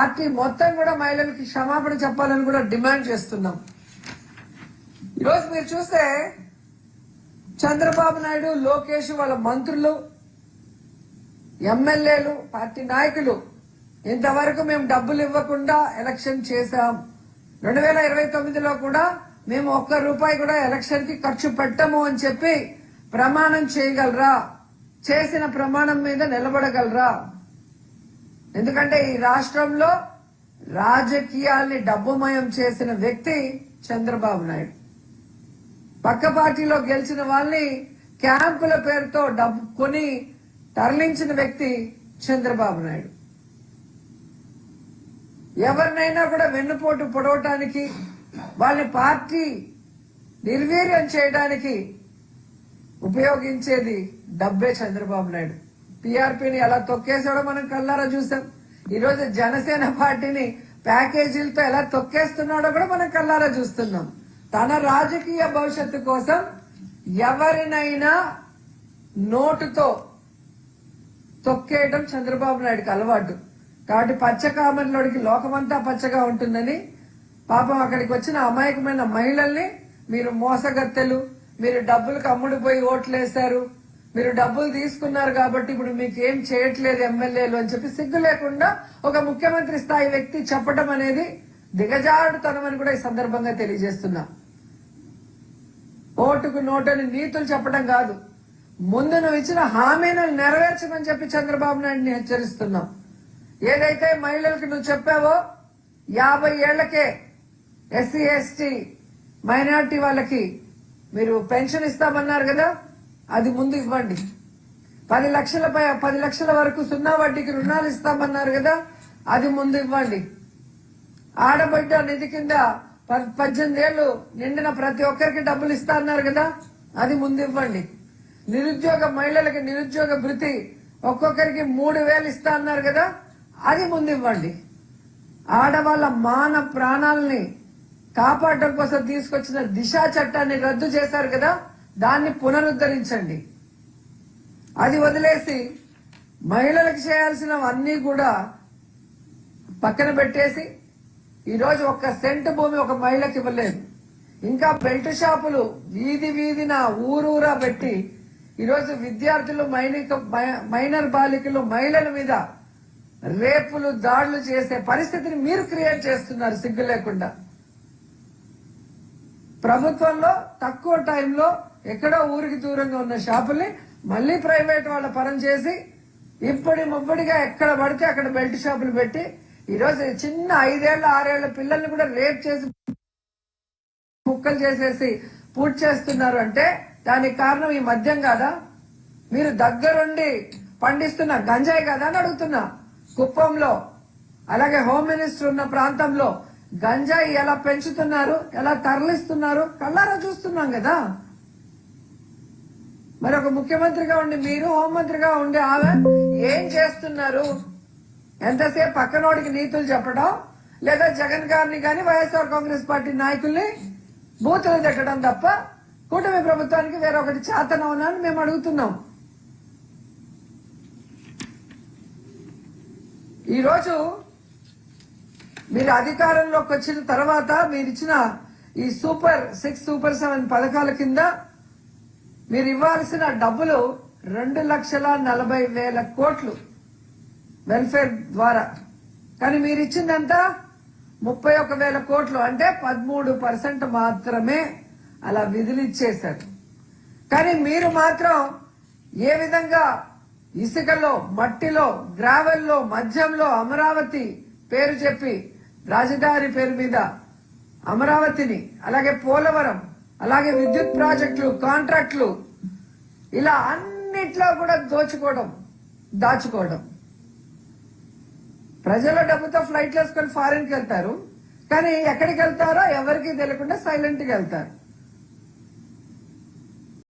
Party మొత్తం కూడా మహిళలకి క్షమాపణ చెప్పాలని కూడా డిమాండ్ చేస్తున్నాం. ఈరోజు మీరు చూస్తే చంద్రబాబు నాయుడు, లోకేష్, వాళ్ళ మంత్రులు, ఎమ్మెల్యేలు, పార్టీ నాయకులు ఇంతవరకు మేము డబ్బులు ఇవ్వకుండా ఎలక్షన్ చేశాం. 2029లో కూడా మేము ₹1 కూడా ఎలక్షన్ కి ఖర్చు పెట్టము అని చెప్పి ప్రమాణం చేయగలరా? చేసిన ప్రమాణం మీద నిలబడగలరా? ఎందుకంటే ఈ రాష్ట్రంలో రాజకీయాల్ని డబ్బుమయం చేసిన వ్యక్తి చంద్రబాబు నాయుడు. పక్క పార్టీలో గెలిచిన వాళ్ళని క్యాంపుల పేరుతో డబ్బు కొని తరలించిన వ్యక్తి చంద్రబాబు నాయుడు. ఎవరినైనా కూడా వెన్నుపోటు పొడవటానికి, వాళ్ళని పార్టీ నిర్వీర్యం చేయడానికి ఉపయోగించేది డబ్బే చంద్రబాబు నాయుడు. టీఆర్పీని ఎలా తొక్కేసాడో మనం కళ్ళారా చూసాం. ఈరోజు జనసేన పార్టీని ప్యాకేజీలతో ఎలా తొక్కేస్తున్నాడో కూడా మనం కళ్ళారా చూస్తున్నాం. తన రాజకీయ భవిష్యత్తు కోసం ఎవరినైనా నోటుతో తొక్కేయడం చంద్రబాబు నాయుడుకి అలవాటు. కాబట్టి పచ్చకామర్లోడికి లోకమంతా పచ్చగా ఉంటుందని పాపం అక్కడికి వచ్చిన అమాయకమైన మహిళల్ని మీరు మోసగత్తెలు, మీరు డబ్బులకు అమ్ముడుపోయి ఓట్లేశారు, మీరు డబ్బులు తీసుకున్నారు కాబట్టి ఇప్పుడు మీకు ఏం చేయట్లేదు ఎమ్మెల్యేలు అని చెప్పి సిగ్గు లేకుండా ఒక ముఖ్యమంత్రి స్థాయి వ్యక్తి చెప్పడం అనేది దిగజారుతనమని కూడా ఈ సందర్భంగా తెలియజేస్తున్నా. ఓటుకు నోటని నీతులు చెప్పడం కాదు, ముందు నువ్వు ఇచ్చిన హామీలను నెరవేర్చమని చెప్పి చంద్రబాబు నాయుడిని హెచ్చరిస్తున్నాం. ఏదైతే మహిళలకు నువ్వు చెప్పావో 50 ఏళ్లకే ఎస్సీ, ఎస్టీ, మైనార్టీ వాళ్ళకి మీరు పెన్షన్ ఇస్తామన్నారు కదా, అది ముందు ఇవ్వండి. 10 లక్షల వరకు 0 వడ్డీకి రుణాలు ఇస్తామన్నారు కదా, అది ముందు ఇవ్వండి. ఆడబిడ్డ నిధి కింద 18 ఏళ్లు నిండిన ప్రతి ఒక్కరికి డబ్బులు ఇస్తా అన్నారు కదా, అది ముందు ఇవ్వండి. నిరుద్యోగ మహిళలకి నిరుద్యోగ భృతి ఒక్కొక్కరికి 3000 ఇస్తా అన్నారు కదా, అది ముందు ఇవ్వండి. ఆడవాళ్ళ మాన ప్రాణాలని కాపాడడం కోసం తీసుకొచ్చిన దిశా చట్టాన్ని రద్దు చేశారు కదా, దాన్ని పునరుద్ధరించండి. అది వదిలేసి మహిళలకు చేయాల్సినవన్నీ కూడా పక్కన పెట్టేసి ఈరోజు 1 సెంటు భూమి ఒక మహిళకి ఇవ్వలేదు. ఇంకా బెల్ట్ షాపులు వీధి వీధిన ఊరూరా పెట్టి ఈరోజు విద్యార్థులు, మైనర్ బాలికలు, మహిళల మీద రేపులు, దాడులు చేసే పరిస్థితిని మీరు క్రియేట్ చేస్తున్నారు సిగ్గు లేకుండా. ప్రభుత్వంలో తక్కువ టైంలో ఎక్కడో ఊరికి దూరంగా ఉన్న షాపుల్ని మళ్లీ ప్రైవేట్ వాళ్ళ పరం చేసి ఇప్పటి ముప్పటిగా ఎక్కడ పడితే అక్కడ బెల్ట్ షాపులు పెట్టి ఈరోజు చిన్న 5 ఏళ్ల 6 ఏళ్ల పిల్లల్ని కూడా రేప్ చేసి ముక్కలు చేసేసి పూర్తి చేస్తున్నారు. అంటే దానికి కారణం ఈ మద్యం కాదా? మీరు దగ్గరుండి పండిస్తున్న గంజాయి కదా అని అడుగుతున్నా. కుప్పంలో అలాగే హోమ్ మినిస్టర్ ఉన్న ప్రాంతంలో గంజాయి ఎలా పెంచుతున్నారు, ఎలా తరలిస్తున్నారు కళ్ళారా చూస్తున్నాం కదా. మరి ఒక ముఖ్యమంత్రిగా ఉండి మీరు, హోంమంత్రిగా ఉండి ఆమె ఏం చేస్తున్నారు? ఎంతసేపు పక్కనోడికి నీతులు చెప్పడం, లేదా జగన్ గారిని గాని వైఎస్ఆర్ కాంగ్రెస్ పార్టీ నాయకుల్ని బూతులు తిట్టడం తప్ప కూటమి ప్రభుత్వానికి వేరొకటి చేతనవునా అని మేము అడుగుతున్నాం. ఈరోజు మీరు అధికారంలోకి వచ్చిన తర్వాత మీరిచ్చిన ఈ సూపర్ 6, సూపర్ 7 పథకాల కింద మీరు ఇవ్వాల్సిన డబ్బులు 2,40,000 కోట్లు వెల్ఫేర్ ద్వారా. కానీ మీరు ఇచ్చిందంతా 31,000 కోట్లు, అంటే 13% మాత్రమే అలా విధులిచ్చేశారు. కానీ మీరు మాత్రం ఏ విధంగా ఇసుకలో, మట్టిలో, గ్రావెల్లో, మద్యంలో అమరావతి పేరు చెప్పి రాజధాని పేరు మీద అమరావతిని, అలాగే పోలవరం, అలాగే విద్యుత్ ప్రాజెక్టులు, కాంట్రాక్టులు, ఇలా అన్నిట్లో కూడా దాచుకోవడం. ప్రజల డబ్బుతో ఫ్లైట్లు వేసుకొని ఫారిన్కి వెళ్తారు, కానీ ఎక్కడికి వెళ్తారో ఎవరికి తెలియకుండా సైలెంట్గా వెళ్తారు.